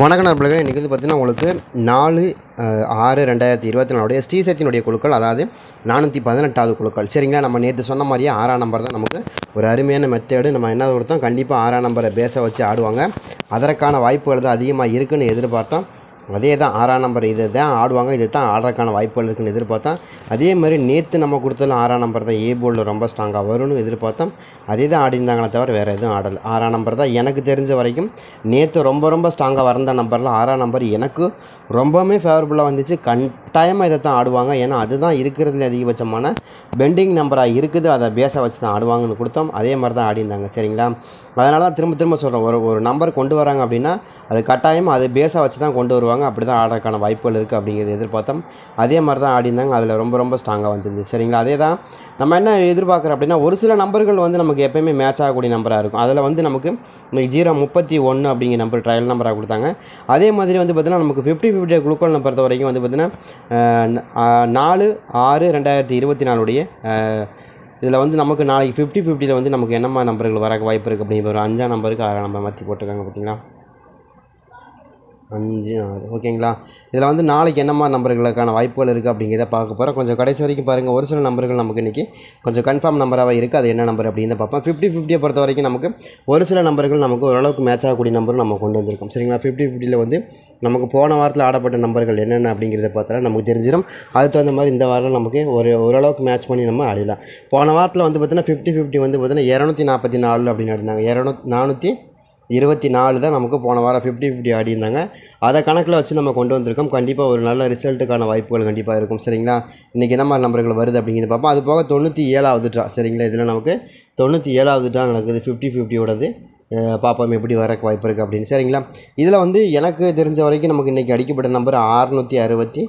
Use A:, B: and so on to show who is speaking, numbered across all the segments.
A: வணக்கம் நண்பர்களே, இன்றைக்கி வந்து பார்த்திங்கன்னா உங்களுக்கு 4/6/2024 ஸ்ரீசக்தியினுடைய குழுக்கள், அதாவது 418வது குழுக்கள். சரிங்களா, நம்ம நேற்று சொன்ன மாதிரியே 6ஆம் நம்பர் தான் நமக்கு ஒரு அருமையான மெத்தேடு. நம்ம என்ன கொடுத்தோம், கண்டிப்பாக 6ஆம் நம்பரை பேஸை வச்சு ஆடுவாங்க. அதற்கான வாய்ப்புகள் தான் அதிகமாக இருக்குதுன்னு எதிர்பார்த்தோம். அதே தான் 6ஆம் நம்பர் இதை தான் ஆடுவாங்க, இது தான் ஆடுறதுக்கான வாய்ப்புகள் இருக்குதுன்னு எதிர்பார்த்தோம். அதே மாதிரி நேற்று நம்ம கொடுத்தாலும் 6ஆம் நம்பர் தான் ஏ போர்டில் ரொம்ப ஸ்ட்ராங்காக வரும்னு எதிர்பார்த்தோம். அதே தான் ஆடிருந்தாங்களே தவிர வேறு எதுவும் ஆடலை. 6ஆம் நம்பர் தான் எனக்கு தெரிஞ்ச வரைக்கும் நேற்று ரொம்ப ஸ்ட்ராங்காக வந்த நம்பரில் 6ஆம் நம்பர் எனக்கு ரொம்பவுமே ஃபேவரபுளாக வந்துச்சு. கட்டாயமாக இதை தான் ஆடுவாங்க, ஏன்னா அதுதான் இருக்கிறதுல அதிகபட்சமான பெண்டிங் நம்பராக இருக்குது. அதை பேஸை வச்சு தான் ஆடுவாங்கன்னு கொடுத்தோம். அதே மாதிரி தான் ஆடிருந்தாங்க. சரிங்களா, அதனால தான் திரும்ப சொல்கிறேன், ஒரு நம்பர் கொண்டு வராங்க அப்படின்னா அது கட்டாயமாக அது பேஸை வச்சு தான் கொண்டு வருவாங்க. அப்படி தான் ஆடுறதுக்கான வாய்ப்புகள் இருக்குது அப்படிங்கிறது எதிர்பார்த்தோம். அதே மாதிரி தான் ஆடிருந்தாங்க. அதில் ரொம்ப ஸ்ட்ராங்காக வந்துருந்துச்சு. சரிங்களா, அதே தான் நம்ம என்ன எதிர்பார்க்குறோம் அப்படின்னா, ஒரு சில நம்பர்கள் வந்து நமக்கு எப்போயுமே மேட்ச் ஆகக்கூடிய நம்பராக இருக்கும். அதில் வந்து நமக்கு இன்னைக்கு 031 அப்படிங்கிற நம்பர் ட்ரையல் நம்பராக கொடுத்தாங்க. அதே மாதிரி வந்து பார்த்திங்கன்னா நமக்கு 50-50 குழுக்கள் பொறுத்த வரைக்கும் வந்து பார்த்திங்கன்னா 4/6/2024 இதில் வந்து நமக்கு நாளைக்கு 50-50 வந்து நமக்கு என்னம்மா நம்பர்கள் வர வாய்ப்பு இருக்குது அப்படிங்கிற ஒரு 5ஆம் நம்பருக்கு 6ஆம் நம்பர் மாற்றி போட்டிருக்காங்க. பார்த்திங்களா, 5, 6. ஓகேங்களா, இதில் வந்து நாளைக்கு என்னம்மா நம்பர்களுக்கான வாய்ப்புகள் இருக்குது அப்படிங்கிறத பார்க்க போகிறோம். கொஞ்சம் கடைசி வரைக்கும் பாருங்கள். ஒரு சில நம்பர்கள் நமக்கு இன்றைக்கி கொஞ்சம் கன்ஃபார்ம் நம்பராகவே இருக்குது. அது என்ன நம்பர் அப்படின்னு பார்ப்போம். 50-50 பொறுத்த வரைக்கும் நமக்கு ஒரு சில நம்பர்கள் நமக்கு ஓரளவுக்கு மேட்ச் ஆகக்கூடிய நம்பரும் நம்ம கொண்டு வந்திருக்கோம். சரிங்களா, 50-50 வந்து நமக்கு போன வாரத்தில் ஆடப்பட்ட நம்பர்கள் என்னென்ன அப்படிங்கிறத பார்த்தாலும் நமக்கு தெரிஞ்சிடும். அதுக்கு தகுந்த மாதிரி இந்த வாரம் நமக்கு ஓரளவுக்கு மேட்ச் பண்ணி நம்ம ஆடிடலாம். போன வாரத்தில் வந்து பார்த்திங்கன்னா 50-50 வந்து பார்த்திங்கன்னா 244 அப்படின்னு ஆடினாங்க. 424 தான் நமக்கு போன வாரம் 50-50 ஆடிருந்தாங்க. அதை கணக்கில் வச்சு நம்ம கொண்டு வந்திருக்கோம். கண்டிப்பாக ஒரு நல்ல ரிசல்ட்டுக்கான வாய்ப்புகள் கண்டிப்பாக இருக்கும். சரிங்களா, இன்றைக்கி என்ன மாதிரி நம்பர்கள் வருது அப்படிங்கிறது பார்ப்போம். அது போக 97வது ட்ரா. சரிங்களா, இதில் நமக்கு 97வது ட்ரா நடக்குது 50-50யோடது. பார்ப்போம் எப்படி வர வாய்ப்பு இருக்குது அப்படின்னு. சரிங்களா, இதில் வந்து எனக்கு தெரிஞ்ச வரைக்கும் நமக்கு இன்றைக்கி அடிக்கப்பட்ட நம்பர் 665.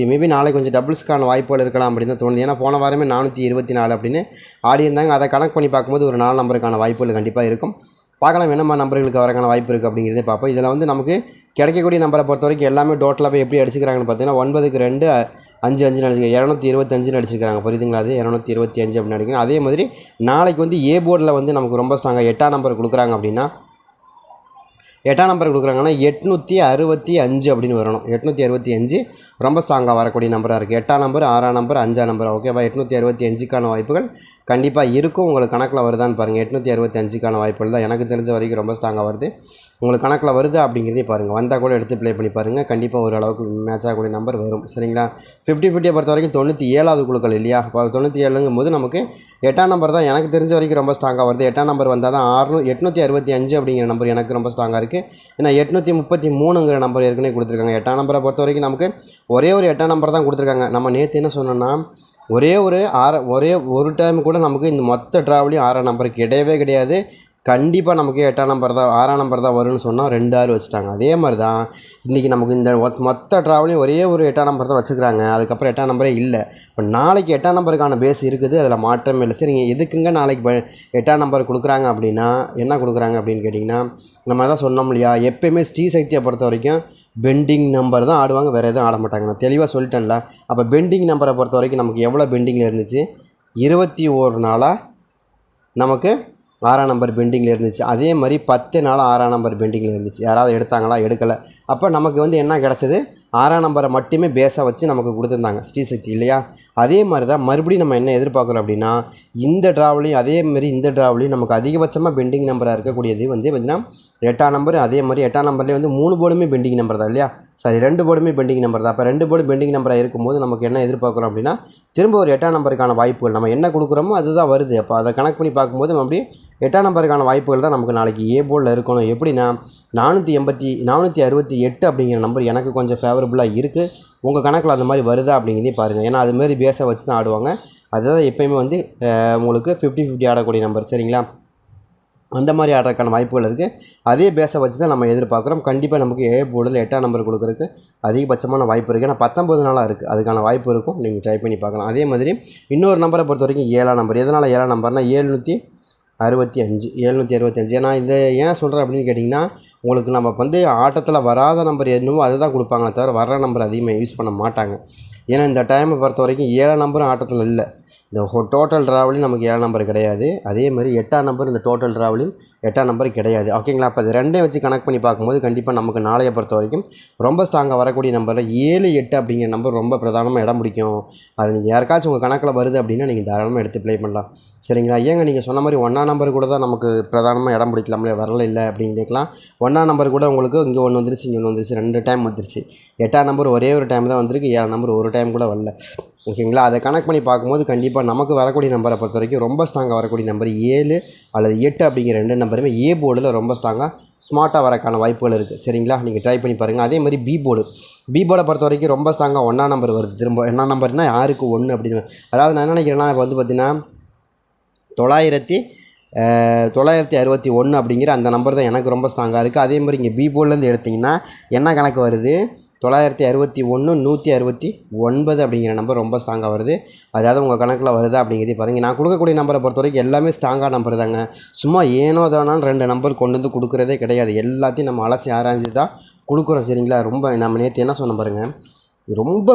A: மேபி நாளைக்கு கொஞ்சம் டபுள்ஸ்க்கான வாய்ப்புகள் இருக்கலாம் அப்படின்னு தான் தோணுது. ஏன்னா போன வாரமே 424 அப்படின்னு ஆடியிருந்தாங்க. அதை கணக்கு பண்ணி பார்க்கும்போது ஒரு 4 நம்பருக்கான வாய்ப்புகள் கண்டிப்பாக இருக்கும். பார்க்கலாம் என்னம்மா நம்பர்களுக்கு வரக்கான வாய்ப்பு இருக்குது அப்படிங்கிறதே பார்ப்போம். இதில் வந்து நமக்கு கிடைக்கக்கூடிய நம்பரை பொறுத்த வரைக்கும் எல்லாமே டோட்டலாக போய் எப்படி அடிச்சுக்கிறாங்கன்னு பார்த்தீங்கன்னா 9க்கு 2 5 5 அடிச்சுக்க 225 அடிச்சுக்கிறாங்க. புரியுதுங்களா, அது 225 அப்படின்னு அடிக்கணும். அதே மாதிரி நாளைக்கு வந்து ஏ போர்டில் வந்து நமக்கு ரொம்ப ஸ்ட்ராங்காக 8ஆம் நம்பர் கொடுக்குறாங்க அப்படின்னா 8ஆம் நம்பர் கொடுக்குறாங்கன்னா 865 அப்படின்னு வரணும். 865 ரொம்ப ஸ்ட்ராங்காக வரக்கூடிய நம்பராக இருக்குது. 8ஆம் நம்பர், 6ஆம் நம்பர், 5ஆம் நம்பர். ஓகேவா, 865க்கான வாய்ப்புகள் கண்டிப்பாக இருக்கும். உங்களுக்கு கணக்கில் வருதான்னு பாருங்கள். 865க்கான வாய்ப்புகள் தான் எனக்கு தெரிஞ்ச வரைக்கும் ரொம்ப ஸ்ட்ராங்காக வருது. உங்களுக்கு கணக்கில் வருது அப்படிங்கிறதே பாருங்கள். வந்தால் கூட எடுத்து ப்ளே பண்ணி பாருங்கள். கண்டிப்பாக ஓரளவுக்கு மேட்ச் ஆகக்கூடிய நம்பர் வரும். சரிங்களா, 50-50 பொறுத்த வரைக்கும் 97வது குழுக்கள் இல்லையா. இப்போ 97ங்கும் போது நமக்கு 8ஆம் நம்பர் தான் எனக்கு தெரிஞ்ச வரைக்கும் ரொம்ப ஸ்ட்ராங்காக வருது. 8ஆம் நம்பர் வந்தால் தான் 865 அப்படிங்கிற நம்பர் எனக்கு ரொம்ப ஸ்ட்ராங்காக இருக்குது. ஏன்னா 833ங்கிற நம்பர் ஏற்கனவே கொடுத்துருக்காங்க. 8ஆம் நம்பரை பொறுத்த வரைக்கும் நமக்கு ஒரே ஒரு 8ஆம் நம்பர் தான் கொடுத்துருக்காங்க. நம்ம நேற்று என்ன சொன்னோன்னா ஒரே ஒரு டைம் கூட நமக்கு இந்த மொத்த ட்ராவலையும் 6ஆம் நம்பருக்கு கிடையாது. கண்டிப்பாக நமக்கு 8ஆம் நம்பர் தான் 6ஆம் நம்பர் தான் வரும்னு சொன்னால் 2 6 வச்சுட்டாங்க. அதே மாதிரி தான் இன்றைக்கி நமக்கு இந்த மொத்த ட்ராவலையும் ஒரே ஒரு 8ஆம் நம்பர் தான் வச்சுக்கிறாங்க. அதுக்கப்புறம் 8ஆம் நம்பரே இல்லை. இப்போ நாளைக்கு 8ஆம் நம்பருக்கான பேஸ் இருக்குது, அதில் மாற்றமே இல்லை. சரிங்க, எதுக்குங்க நாளைக்கு 8ஆம் நம்பர் கொடுக்குறாங்க அப்படின்னா என்ன கொடுக்குறாங்க அப்படின்னு கேட்டிங்கன்னா, நம்ம தான் சொன்னோம் இல்லையா, எப்போயுமே ஸ்ரீசக்தியை பொறுத்த வரைக்கும் பெண்டிங் நம்பர் தான் ஆடுவாங்க, வேறு எதுவும் ஆட மாட்டாங்க. நான் தெளிவாக சொல்லிட்டேன்ல. அப்போ பெண்டிங் நம்பரை பொறுத்த வரைக்கும் நமக்கு எவ்வளோ பெண்டிங்கில் இருந்துச்சு, 21 நாளாக நமக்கு 6ஆம் நம்பர் பெண்டிங்கில் இருந்துச்சு. அதே மாதிரி 10 நாளாக 6ஆம் நம்பர் பெண்டிங்கில் இருந்துச்சு. யாராவது எடுத்தாங்களா, எடுக்கலை. அப்போ நமக்கு வந்து என்ன கிடச்சது, 6ஆம் நம்பரை மட்டுமே பேஸாக வச்சு நமக்கு கொடுத்துருந்தாங்க ஸ்ரீசக்தி இல்லையா. அதே மாதிரி தான் மறுபடியும் நம்ம என்ன எதிர்பார்க்குறோம் அப்படின்னா, இந்த ட்ராவலையும் அதேமாரி இந்த ட்ராவலையும் நமக்கு அதிகபட்சமாக பெண்டிங் நம்பராக இருக்கக்கூடியது வந்து பார்த்திங்கன்னா 8ஆம் நம்பர். அதே மாதிரி 8ஆம் நம்பர்லேயே வந்து 3 போர்டுமே பெண்டிங் நம்பர் தான் இல்லையா. சரி, 2 போர்டுமே பெண்டிங் நம்பர் தான். அப்போ 2 போர்டு பெண்டிங் நம்பராக இருக்கும்போது நமக்கு என்ன எதிர்பார்க்குறோம் அப்படின்னா, திரும்ப ஒரு 8ஆம் நம்பருக்கான வாய்ப்புகள் நம்ம என்ன கொடுக்குறோமோ அதுதான் வருது. அப்போ அதை கணக்கு பண்ணி பார்க்கும்போது மறுபடியும் 8ஆம் நம்பருக்கான வாய்ப்புகள் தான் நமக்கு நாளைக்கு ஏ போர்டில் இருக்கணும். எப்படின்னா 468 அப்படிங்கிற நம்பர் எனக்கு கொஞ்சம் ஃபேவரபுளாக இருக்குது. உங்கள் கணக்கில் அந்த மாதிரி வருதா அப்படிங்கிறதையும் பாருங்கள். ஏன்னா அதுமாரி பேஸை வச்சு தான் ஆடுவாங்க. அதுதான் எப்போயுமே வந்து உங்களுக்கு 50-50 ஆடக்கூடிய நம்பர். சரிங்களா, அந்த மாதிரி ஆடுறதுக்கான வாய்ப்புகள் இருக்குது. அதே பேஸை வச்சு தான் நம்ம எதிர்பார்க்குறோம். கண்டிப்பாக நமக்கு ஏ போர்டில் 8ஆம் நம்பர் கொடுக்குறதுக்கு அதிகபட்சமான வாய்ப்பு இருக்குது. ஏன்னா 19 நாளாக இருக்குது, அதுக்கான வாய்ப்பு இருக்கும். நீங்கள் ட்ரை பண்ணி பார்க்கலாம். அதே மாதிரி இன்னொரு நம்பரை பொறுத்த வரைக்கும் 7ஆம் நம்பர். எதனால் 7ஆம் நம்பர்னால் 765. ஏன்னா இந்த ஏன் சொல்கிறேன் அப்படின்னு கேட்டிங்கன்னா, உங்களுக்கு நம்ம வந்து ஆட்டத்தில் வராத நம்பர் என்னவோ அதை தான் கொடுப்பாங்களே தவிர வர்ற நம்பர் அதிகமாக யூஸ் பண்ண மாட்டாங்க. ஏன்னா இந்த டைமை பொறுத்த வரைக்கும் 7ஆம் நம்பரும் ஆட்டத்தில் இல்லை. இந்த டோட்டல் ட்ராவலையும் நமக்கு 7ஆம் நம்பர் கிடையாது. அதே மாதிரி 8ஆம் நம்பர் இந்த டோட்டல் ட்ராவலையும் 8ஆம் நம்பர் கிடையாது. ஓகேங்களா? அப்போ இது ரெண்டையும் வச்சு கனெக்ட் பண்ணி பார்க்கும்போது கண்டிப்பாக நமக்கு நாளைய பொறுத்த வரைக்கும் ரொம்ப ஸ்ட்ராங்காக வரக்கூடிய நம்பரில் 7, 8 அப்படிங்கிற நம்பர் ரொம்ப பிரதானமாக இடம் பிடிக்கும். அது நீங்கள் யாருக்காச்சும் உங்கள் கணக்கில் வருது அப்படின்னா நீங்கள் தாராளமாக எடுத்து ப்ளே பண்ணலாம். சரிங்களா? ஏங்க நீங்கள் சொன்ன மாதிரி 1ஆம் நம்பர் கூட தான் நமக்கு பிரதானமாக இடம் பிடிக்கலாம்ல, வரல இல்லை அப்படின்னு கேட்கலாம். 1ஆம் நம்பர் கூட உங்களுக்கு இங்கே ஒன்று வந்துருச்சு, இங்கே ஒன்று வந்துருச்சு, 2 டைம் வந்துருச்சு. 8ஆம் நம்பர் ஒரே ஒரு டைம் தான் வந்திருக்கு, 7ஆம் நம்பர் ஒரு டைம் கூட வரல. ஓகேங்களா? அதை கனெக்ட் பண்ணி பார்க்கும்போது கண்டிப்பாக நமக்கு வரக்கூடிய நம்பரை பொறுத்த வரைக்கும் ரொம்ப ஸ்ட்ராங்காக வரக்கூடிய நம்பர் 7 அல்லது 8 அப்படிங்கிற 2 நம்பருமே ஏ போர்டில் ரொம்ப ஸ்ட்ராங்காக ஸ்மார்ட்டாக வரக்கான வாய்ப்புகள் இருக்குது. சரிங்களா? நீங்கள் ட்ரை பண்ணி பாருங்கள். அதே மாதிரி பி போர்டை பொறுத்த வரைக்கும் ரொம்ப ஸ்ட்ராங்காக 1ஆம் நம்பர் வருது. திரும்ப என்ன நம்பர்னா யாருக்கு 1 அப்படின்னு. அதாவது நான் என்ன நினைக்கிறேன்னா இப்போ வந்து பார்த்திங்கன்னா 961 அப்படிங்கிற அந்த நம்பர் தான் எனக்கு ரொம்ப ஸ்ட்ராங்காக இருக்குது. அதே மாதிரி இங்கே பி போர்ட்லேருந்து எடுத்திங்கன்னா என்ன கணக்கு வருது, 961, 169 அப்படிங்கிற நம்பர் ரொம்ப ஸ்ட்ராங்காக வருது. அதாவது உங்கள் கணக்கில் வருதா அப்படிங்கிறதே பாருங்கள். நான் கொடுக்கக்கூடிய நம்பரை பொறுத்த வரைக்கும் எல்லாமே ஸ்ட்ராங்காக நம்பர் தாங்க. சும்மா ஏனோ தானாலும் 2 நம்பர் கொண்டு வந்து கொடுக்குறதே கிடையாது. எல்லாத்தையும் நம்ம அலசி ஆராய்ஞ்சு தான் கொடுக்குறோம். சரிங்களா? ரொம்ப நம்ம நேற்று என்ன சொன்ன பாருங்கள், ரொம்ப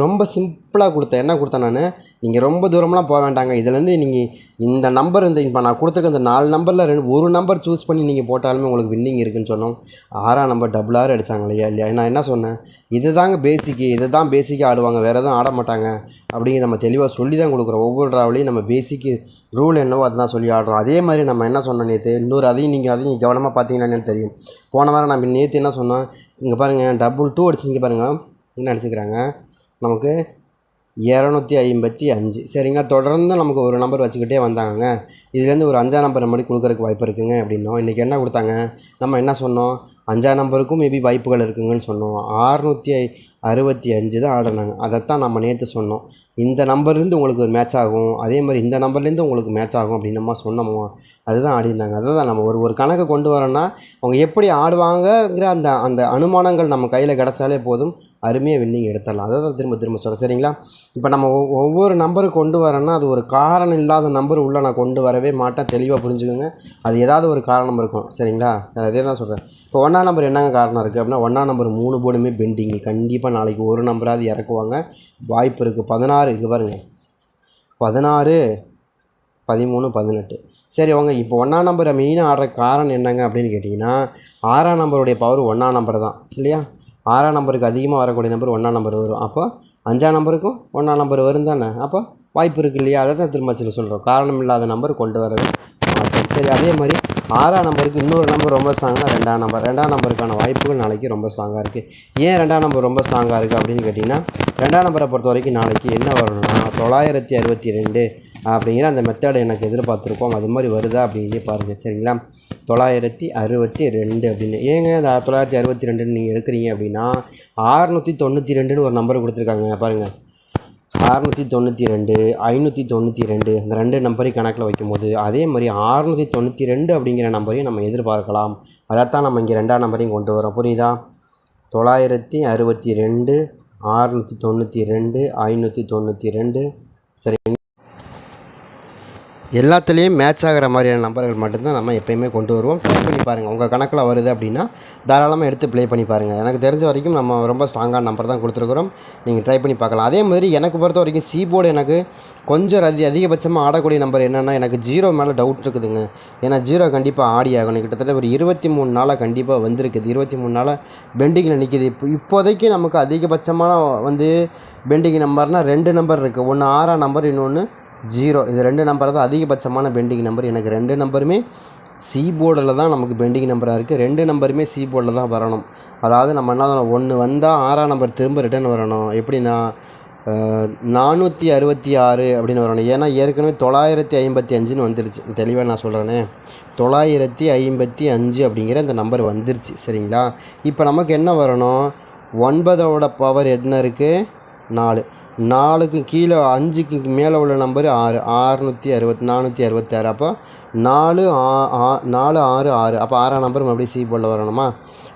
A: ரொம்ப சிம்பிளாக கொடுத்தேன். என்ன கொடுத்தேன் நான், நீங்கள் ரொம்ப தூரம்லாம் போக வேண்டாங்க. இதுலேருந்து நீங்கள் இந்த நம்பர் இப்போ நான் கொடுத்துருக்க இந்த 4 நம்பரில் ஒரு நம்பர் சூஸ் பண்ணி நீங்கள் போட்டாலுமே உங்களுக்கு வின்னிங் இருக்குதுன்னு சொன்னோம். 6ஆம் நம்பர் 6 அடித்தாங்க இல்லையா? நான் என்ன சொன்னேன், இது தாங்க பேசிக்கு, இதை தான் பேசிக்காக ஆடுவாங்க, வேறு எதுவும் ஆட மாட்டாங்க அப்படிங்கிற நம்ம தெளிவாக சொல்லி தான் கொடுக்குறோம். ஒவ்வொரு ட்ராவலையும் நம்ம பேசிக்கு ரூல் என்னவோ அதுதான் சொல்லி ஆடுறோம். அதே மாதிரி நம்ம என்ன சொன்னோம் நேற்று, இன்னொரு அதையும் கவனமாக பார்த்தீங்கன்னா தெரியும். போன வாரம் நம்ம நேற்று என்ன சொன்னோம், இங்கே பாருங்கள் 2 அடிச்சுங்க பாருங்கள் என்ன அடிச்சுக்கிறாங்க நமக்கு 255. சரிங்களா? தொடர்ந்து நமக்கு ஒரு நம்பர் வச்சுக்கிட்டே வந்தாங்க. இதுலேருந்து ஒரு 5ஆம் நம்பர் மாதிரி கொடுக்குறதுக்கு வாய்ப்பு இருக்குங்க அப்படின்னோம். இன்றைக்கி என்ன கொடுத்தாங்க, நம்ம என்ன சொன்னோம், 5ஆம் நம்பருக்கும் மேபி வாய்ப்புகள் இருக்குங்கன்னு சொன்னோம். 665 தான் ஆடினாங்க. அதைத்தான் நம்ம நேற்று சொன்னோம். இந்த நம்பர்லேருந்து உங்களுக்கு ஒரு மேட்ச் ஆகும், அதே மாதிரி இந்த நம்பர்லேருந்து உங்களுக்கு மேட்ச் ஆகும் அப்படின்னு நம்ம சொன்னோமோ, அதுதான் ஆடிருந்தாங்க. அதுதான் நம்ம ஒரு கணக்கு கொண்டு வரோன்னா அவங்க எப்படி ஆடுவாங்கங்கிற அந்த அந்த அனுமானங்கள் நம்ம கையில் கிடச்சாலே போதும், அருமையாக வின்னிங் எடுத்துடலாம். அதை தான் திரும்ப சொல்கிறேன். சரிங்களா? இப்போ நம்ம ஒவ்வொரு நம்பரும் கொண்டு வரேன்னா அது ஒரு காரணம் இல்லாத நம்பர் உள்ளே நான் கொண்டு வரவே மாட்டேன். தெளிவாக புரிஞ்சுக்கோங்க. அது ஏதாவது ஒரு காரணம் இருக்கும். சரிங்களா? அதே தான் சொல்கிறேன். இப்போ 1ஆம் நம்பர் என்னங்க காரணம் இருக்குது அப்படின்னா, 1ஆம் நம்பர் 3 போர்டுமே பெண்டிங்கு. கண்டிப்பாக நாளைக்கு ஒரு நம்பராவது இறக்குவாங்க, வாய்ப்பு இருக்குது. 16 இங்கே பாருங்கள், 16, 13, 18. சரி அவங்க இப்போ 1ஆம் நம்பரை மெயினாக ஆடுற காரணம் என்னங்க அப்படின்னு கேட்டிங்கன்னா, 6ஆம் நம்பருடைய பவர் 1ஆம் நம்பர் தான் இல்லையா? 6ஆம் நம்பருக்கு அதிகமாக வரக்கூடிய நம்பர் 1ஆம் நம்பர் வரும். அப்போ 5ஆம் நம்பருக்கும் 1ஆம் நம்பர் வரும் தானே? அப்போ வாய்ப்பு இருக்குது இல்லையா? அதை தான் திரும்ப சொல்கிறோம். காரணம் இல்லாத நம்பர் கொண்டு வரவே மாட்டோம். சரி, அதே மாதிரி 6ஆம் நம்பருக்கு இன்னொரு நம்பர் ரொம்ப ஸ்ட்ராங்காக 2ஆம் நம்பர். 2ஆம் நம்பருக்கான வாய்ப்புகள் நாளைக்கு ரொம்ப ஸ்ட்ராங்காக இருக்குது. ஏன் 2ஆம் நம்பர் ரொம்ப ஸ்ட்ராங்காக இருக்குது அப்படின்னு கேட்டிங்கன்னா, 2ஆம் நம்பரை பொறுத்த வரைக்கும் நாளைக்கு என்ன வரணும்னா 962 அப்படிங்கிற அந்த மெத்தடை எனக்கு எதிர்பார்த்துருக்கோம். அது மாதிரி வருதா அப்படின்னு பாருங்கள். சரிங்களா? 962 அப்படின்னு. ஏங்க அந்த 962 நீங்கள் எடுக்கிறீங்க அப்படின்னா 692 ஒரு நம்பர் கொடுத்துருக்காங்க பாருங்கள். 692, 592 இந்த 2 நம்பரையும் கணக்கில் வைக்கும்போது அதே மாதிரி 692 அப்படிங்கிற நம்பரையும் நம்ம எதிர்பார்க்கலாம். அதைத்தான் நம்ம இங்கே 2ஆம் நம்பரையும் கொண்டு வரோம். புரியுதா? 962, 692, 592. சரி, எல்லாத்துலேயும் மேட்ச் ஆகிற மாதிரியான நம்பர்கள் மட்டும்தான் நம்ம எப்போயுமே கொண்டு வருவோம். ட்ரை பண்ணி பாருங்கள். உங்கள் கணக்கில் வருது அப்படின்னா தாராளமாக எடுத்து ப்ளே பண்ணி பாருங்கள். எனக்கு தெரிஞ்ச வரைக்கும் நம்ம ரொம்ப ஸ்ட்ராங்கான நம்பர் தான் கொடுத்துருக்குறோம். நீங்கள் ட்ரை பண்ணி பார்க்கலாம். அதே மாதிரி எனக்கு பொறுத்த வரைக்கும் சி போர்டு எனக்கு கொஞ்சம் அதிகபட்சமாக ஆடக்கூடிய நம்பர் என்னென்னா, எனக்கு 0 மேலே டவுட் இருக்குதுங்க. ஏன்னா 0 கண்டிப்பாக ஆடி ஆகணும். கிட்டத்தட்ட ஒரு 23 நாளாக கண்டிப்பாக வந்திருக்குது. 23 நாளாக பெண்டிங்கில் நிற்கிது. இப்போதைக்கு நமக்கு அதிகபட்சமான பெண்டிங் நம்பர்னால் 2 நம்பர் இருக்குது. ஒன்று 6ஆம் நம்பர், இன்னொன்று 0. இது 2 நம்பர் தான் அதிகபட்சமான பெண்டிங் நம்பர். எனக்கு 2 நம்பருமே சி போர்டில் தான் நமக்கு பெண்டிங் நம்பராக இருக்குது. 2 நம்பருமே சி போர்டில் தான் வரணும். அதாவது நம்ம என்ன சொல்லணும், 1 வந்தால் 6ஆம் நம்பர் திரும்ப ரிட்டர்ன் வரணும். எப்படின்னா 466 அப்படின்னு வரணும். ஏன்னா ஏற்கனவே 955 வந்துருச்சு. தெளிவாக நான் சொல்கிறேனே, 955 அப்படிங்கிற இந்த நம்பர் வந்துருச்சு. சரிங்களா? இப்போ நமக்கு என்ன வரணும், 9ஓட பவர் என்ன இருக்குது, 4. 4க்கு கீழே 5க்கு மேலே உள்ள நம்பர் 6, 466. அப்போ 4, 6, 6. அப்போ 6ஆம் நம்பர் மறுபடியும் சி போர்டில் வரணுமா?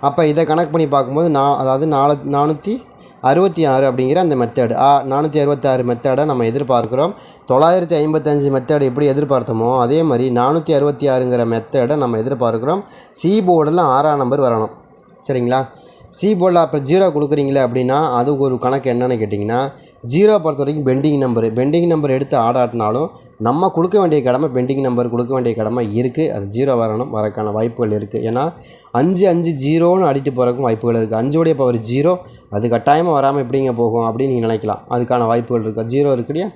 A: அப்போ இதை கணக்கு பண்ணி பார்க்கும்போது அதாவது 466 அப்படிங்கிற அந்த மெத்தேடு 466 மெத்தடை நம்ம எதிர்பார்க்குறோம். 955 மெத்தேடு எப்படி எதிர்பார்த்தோமோ அதே மாதிரி 466ங்கிற மெத்தேடை நம்ம எதிர்பார்க்குறோம். சி போர்டில் 6ஆம் நம்பர் வரணும். சரிங்களா? சி போர்டில் அப்போ 0 கொடுக்குறீங்களே அப்படின்னா அதுக்கு ஒரு கணக்கு என்னென்னு கேட்டிங்கன்னா, 0 பொறுத்த வரைக்கும் பெண்டிங் நம்பர் எடுத்து ஆடாட்டினாலும் நம்ம கொடுக்க வேண்டிய கடமை, பெண்டிங் நம்பர் கொடுக்க வேண்டிய கடமை இருக்குது. அது 0 வரக்கான வாய்ப்புகள் இருக்குது. ஏன்னா 5 5 0ன்னு அடிட்டு போகிறக்கும் வாய்ப்புகள் இருக்குது. 5 பவர் 0, அது கட்டாயமாக வராமல் எப்படிங்க போகும் அப்படின்னு நீங்கள் நினைக்கலாம். அதுக்கான வாய்ப்புகள் இருக்குது. 0 இருக்கு இல்லையா,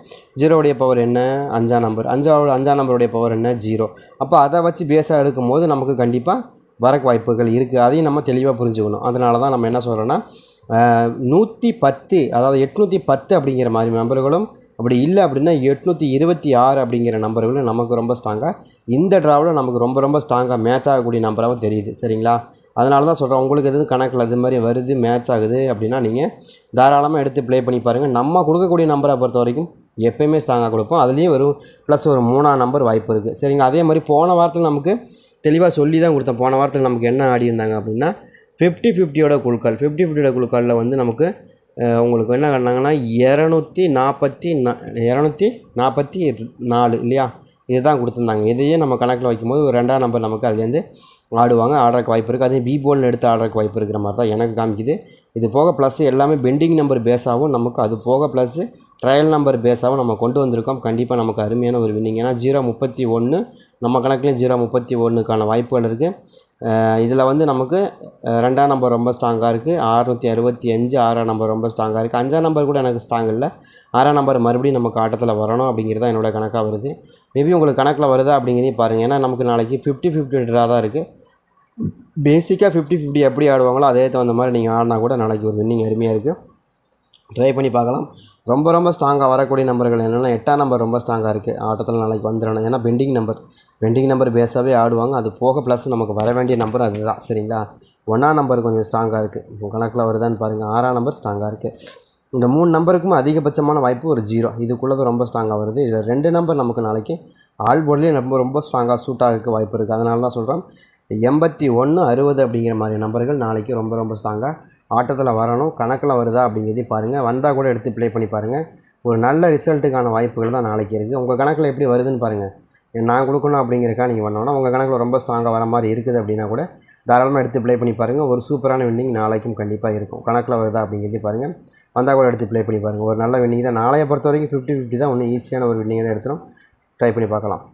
A: 0 பவர் என்ன, 5ஆம் நம்பர். 5ஆம் நம்பருடைய பவர் என்ன, 0. அப்போ அதை வச்சு பேஸாக எடுக்கும்போது நமக்கு கண்டிப்பாக வரக்கு வாய்ப்புகள் இருக்குது. அதையும் நம்ம தெளிவாக புரிஞ்சுக்கணும். அதனால தான் நம்ம என்ன சொல்கிறோன்னா 110, அதாவது 810 அப்படிங்கிற மாதிரி நம்பர்களும், அப்படி இல்லை அப்படின்னா 826 அப்படிங்கிற நம்பர்களும் நமக்கு ரொம்ப ஸ்ட்ராங்காக இந்த ட்ராவில் நமக்கு ரொம்ப ரொம்ப ஸ்ட்ராங்காக மேட்ச் ஆகக்கூடிய நம்பராகவும் தெரியுது. சரிங்களா? அதனால தான் சொல்கிறேன், உங்களுக்கு எதுவும் கணக்கில் அது மாதிரி வருது, மேட்ச் ஆகுது அப்படின்னா நீங்கள் தாராளமாக எடுத்து ப்ளே பண்ணி பாருங்கள். நம்ம கொடுக்கக்கூடிய நம்பரை பொறுத்த வரைக்கும் எப்போயுமே ஸ்ட்ராங்காக கொடுப்போம். அதுலேயும் ஒரு ப்ளஸ் ஒரு 3ஆம் நம்பர் வாய்ப்பு இருக்குது. சரிங்களா? அதே மாதிரி போன வாரத்தில் நமக்கு தெளிவாக சொல்லி தான் கொடுத்தேன். போன வாரத்தில் நமக்கு என்ன ஆடி இருந்தாங்க அப்படின்னா 50-50யோட குழுக்கள். 50-50யோட குழுக்களில் வந்து நமக்கு உங்களுக்கு என்ன பண்ணாங்கன்னா 244 இல்லையா, இதுதான் கொடுத்துருந்தாங்க. இதையே நம்ம கணக்கில் வைக்கும்போது ஒரு 2ஆம் நம்பர் நமக்கு அதுலேருந்து ஆடுறக்கு வாய்ப்பு இருக்குது. அதே பி போல்னு எடுத்து ஆடுறக்கு வாய்ப்பு இருக்கிற மாதிரி தான் எனக்கு காமிக்குது. இது போக ப்ளஸ் எல்லாமே பெண்டிங் நம்பர் பேஸாகவும் நமக்கு அது போக ப்ளஸ்ஸு ட்ரையல் நம்பர் பேஸாகவும் நம்ம கொண்டு வந்திருக்கோம். கண்டிப்பாக நமக்கு அருமையான ஒரு வின்னிங். ஏன்னா 0-31 நம்ம கணக்குலேயும் 0-31க்கான வாய்ப்புகள் இருக்குது. இதில் வந்து நமக்கு 2ஆம் நம்பர் ரொம்ப ஸ்ட்ராங்காக இருக்குது, 665. 6ஆம் நம்பர் ரொம்ப ஸ்ட்ராங்காக இருக்குது. 5ஆம் நம்பர் கூட எனக்கு ஸ்ட்ராங் இல்லை. 6ஆம் நம்பர் மறுபடியும் நமக்கு ஆட்டத்தில் வரணும் அப்படிங்கிறது தான் என்னோடய கணக்காக வருது. மேபி உங்களுக்கு கணக்கில் வருதா அப்படிங்கிறதையும் பாருங்கள். ஏன்னா நமக்கு நாளைக்கு 50-50 ட்ரா தான் இருக்குது. பேசிக்காக 50-50 எப்படி ஆடுவாங்களோ அதே தகுந்த மாதிரி நீங்கள் ஆடினா கூட நாளைக்கு ஒரு வின்னிங் அருமையாக இருக்குது. ட்ரை பண்ணி பார்க்கலாம். ரொம்ப ரொம்ப ஸ்ட்ராங்காக வரக்கூடிய நம்பர்கள் என்னென்னா 8ஆம் நம்பர் ரொம்ப ஸ்ட்ராங்காக இருக்குது. ஆட்டத்தில் நாளைக்கு வந்துடணும். ஏன்னா பெண்டிங் நம்பர் பேஸாகவே ஆடுவாங்க. அது போக ப்ளஸ் நமக்கு வர வேண்டிய நம்பர் அதுதான். சரிங்களா? 1ஆம் நம்பர் கொஞ்சம் ஸ்ட்ராங்காக இருக்குது. உங்கள் கணக்கில் வருதான்னு பாருங்கள். 6ஆம் நம்பர் ஸ்ட்ராங்காக இருக்குது. இந்த 3 நம்பருக்கும் அதிகபட்சமான வாய்ப்பு ஒரு 0. இதுக்குள்ளது ரொம்ப ஸ்ட்ராங்காக வருது. இதில் 2 நம்பர் நமக்கு நாளைக்கு ஆல் போர்ட்லேயே ரொம்ப ஸ்ட்ராங்காக சூட் ஆகிறதுக்கு வாய்ப்பு இருக்குது. அதனால தான் சொல்கிறோம் 81 60 அப்படிங்கிற மாதிரி நம்பர்கள் நாளைக்கு ரொம்ப ரொம்ப ஸ்ட்ராங்காக ஆட்டத்தில் வரணும். கணக்கில் வருதா அப்படிங்கிறதையும் பாருங்கள். வந்தால் கூட எடுத்து ப்ளே பண்ணி பாருங்கள். ஒரு நல்ல ரிசல்ட்டுக்கான வாய்ப்புகள் தான் நாளைக்கு இருக்குது. உங்கள் கணக்கில் எப்படி வருதுன்னு பாருங்கள். நான் கொடுக்கணும் அப்படிங்கிறக்கா நீங்கள் பண்ணோன்னா உங்கள் கணக்கில் ரொம்ப ஸ்ட்ராங்காக வர மாதிரி இருக்குது அப்படின்னா கூட தாராளமாக எடுத்து ப்ளே பண்ணி பாருங்கள். ஒரு சூப்பரான வின்னிங் நாளைக்கும் கண்டிப்பாக இருக்கும். கணக்கில் வருதா அப்படிங்கிறதையும் பாருங்கள். வந்தால் கூட எடுத்து ப்ளே பண்ணி பாருங்கள். ஒரு நல்ல வின்னிங் தான். நாளையை பொறுத்த வரைக்கும் 50-50 தான். ஒன்றும் ஈஸியான ஒரு வின்னிங் தான் எடுத்துரும். ட்ரை பண்ணி பார்க்கலாம்.